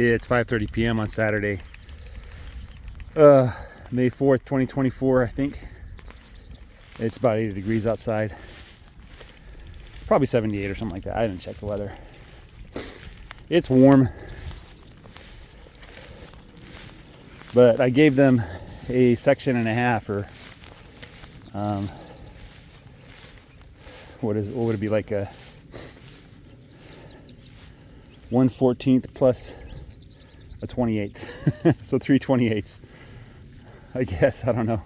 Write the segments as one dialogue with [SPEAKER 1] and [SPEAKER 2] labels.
[SPEAKER 1] It's 5:30 p.m. on Saturday, May 4th, 2024, I think. It's about 80 degrees outside. Probably 78 or something like that. I didn't check the weather. It's warm. But I gave them a section and a half, or what would it be, like a 1/14 plus a 28th. So 3/28ths, I guess. I don't know.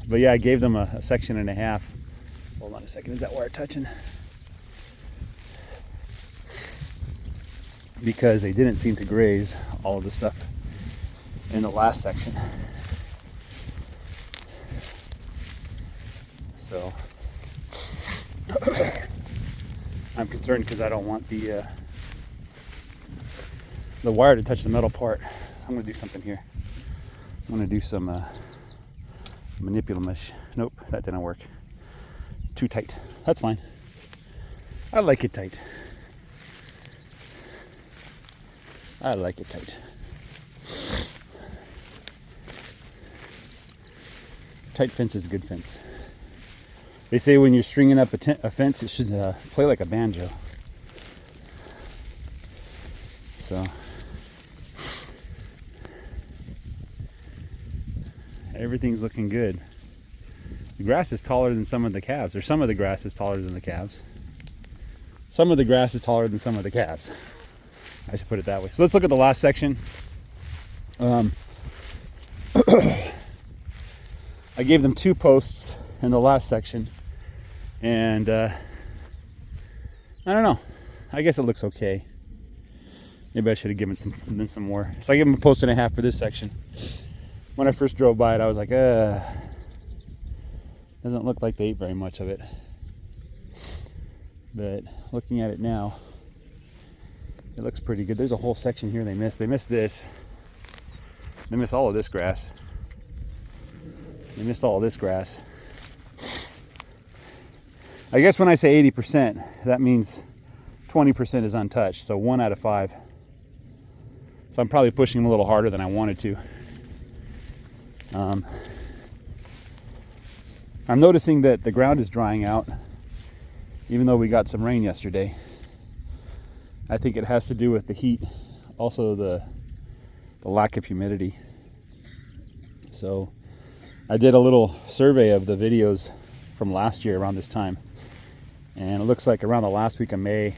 [SPEAKER 1] But yeah, I gave them a section and a half. Hold on a second. Is that wire touching? Because they didn't seem to graze all of the stuff in the last section. So I'm concerned because I don't want the wire to touch the metal part. So I'm going to do something here. I'm going to do some manipulation. Nope, that didn't work. Too tight. That's fine. I like it tight. I like it tight. Tight fence is a good fence. They say when you're stringing up a fence, it should play like a banjo. So everything's looking good. The grass is taller than some of the calves, or some of the grass is taller than the calves. Some of the grass is taller than some of the calves. I should put it that way. So let's look at the last section. I gave them 2 posts in the last section, and I don't know. I guess it looks okay. Maybe I should have given them some more. So I gave them a post and a half for this section. When I first drove by it, I was like, doesn't look like they ate very much of it. But looking at it now, it looks pretty good. There's a whole section here they missed. They missed this. They missed all of this grass. They missed all of this grass. I guess when I say 80%, that means 20% is untouched. So 1 out of 5. So I'm probably pushing them a little harder than I wanted to. I'm noticing that the ground is drying out, even though we got some rain yesterday. I think it has to do with the heat, also the lack of humidity. So I did a little survey of the videos from last year around this time, and it looks like around the last week of May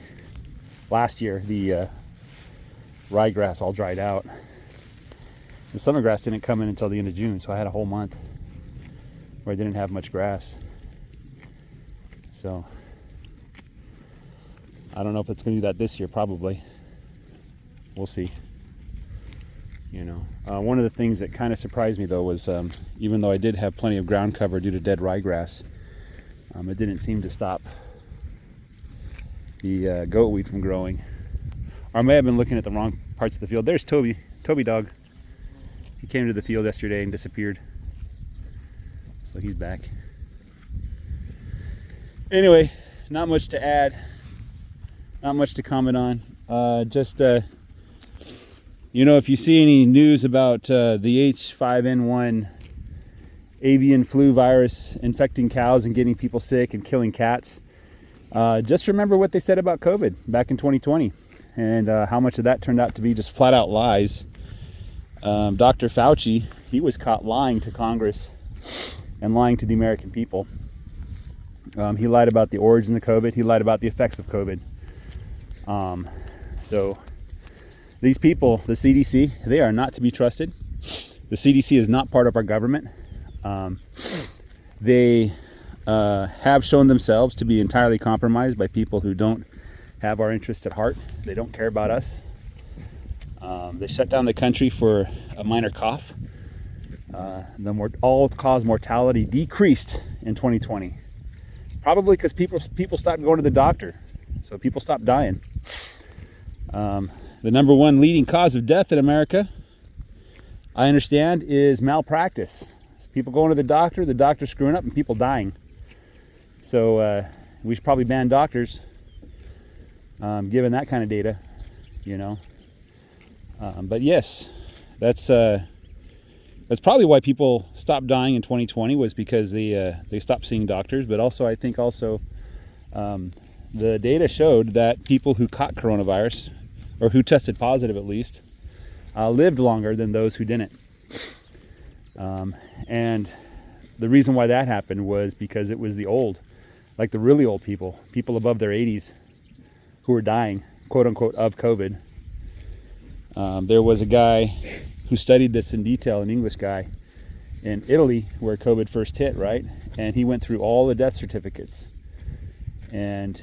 [SPEAKER 1] last year, the ryegrass all dried out. The summer grass didn't come in until the end of June, so I had a whole month where I didn't have much grass. So I don't know if it's going to do that this year. Probably. We'll see. You know, one of the things that kind of surprised me though was even though I did have plenty of ground cover due to dead ryegrass, it didn't seem to stop the goat weed from growing. Or I may have been looking at the wrong parts of the field. There's Toby dog. He came to the field yesterday and disappeared. So he's back. Anyway, not much to add. Not much to comment on. You know, if you see any news about the H5N1 avian flu virus infecting cows and getting people sick and killing cats, just remember what they said about COVID back in 2020 and how much of that turned out to be just flat out lies. Dr. Fauci, he was caught lying to Congress and lying to the American people. He lied about the origin of COVID. He lied about the effects of COVID. So these people, the CDC, they are not to be trusted. The CDC is not part of our government. They have shown themselves to be entirely compromised by people who don't have our interests at heart. They don't care about us. They shut down the country for a minor cough. The all-cause mortality decreased in 2020. Probably because people stopped going to the doctor. So people stopped dying. The number one leading cause of death in America, I understand, is malpractice. It's people going to the doctor screwing up, and people dying. So we should probably ban doctors, given that kind of data, you know. But yes, that's probably why people stopped dying in 2020, was because they stopped seeing doctors. But also, I think the data showed that people who caught coronavirus, or who tested positive at least, lived longer than those who didn't. And the reason why that happened was because it was the old, like the really old people above their 80s, who were dying, quote unquote, of COVID. There was a guy who studied this in detail, an English guy in Italy, where COVID first hit, right? And he went through all the death certificates. And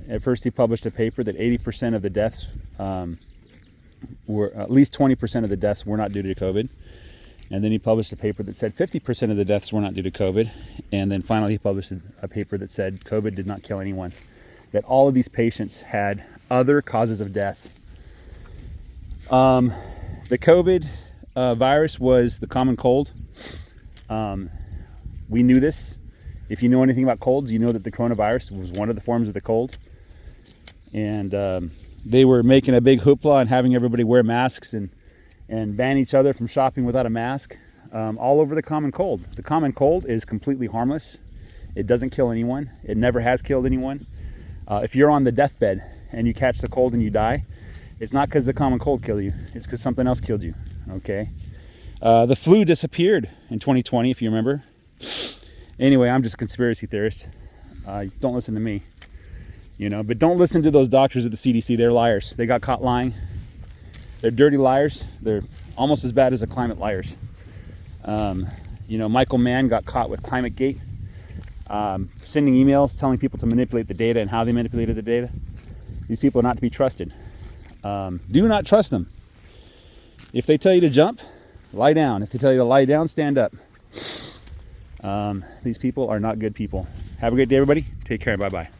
[SPEAKER 1] at first he published a paper that 80% of the deaths were, at least 20% of the deaths were not due to COVID. And then he published a paper that said 50% of the deaths were not due to COVID. And then finally he published a paper that said COVID did not kill anyone, that all of these patients had other causes of death. The COVID virus was the common cold. We knew this. If you know anything about colds, you know that the coronavirus was one of the forms of the cold. And they were making a big hoopla and having everybody wear masks and ban each other from shopping without a mask, all over the common cold. The common cold is completely harmless. It doesn't kill anyone. It never has killed anyone. If you're on the deathbed and you catch the cold and you die, it's not because the common cold killed you. It's because something else killed you, okay? The flu disappeared in 2020, if you remember. Anyway, I'm just a conspiracy theorist. Don't listen to me, but don't listen to those doctors at the CDC. They're liars. They got caught lying. They're dirty liars. They're almost as bad as the climate liars. Michael Mann got caught with ClimateGate, sending emails telling people to manipulate the data and how they manipulated the data. These people are not to be trusted. Do not trust them. If they tell you to jump, lie down. If they tell you to lie down, stand up. These people are not good people. Have a great day, everybody. Take care. Bye-bye.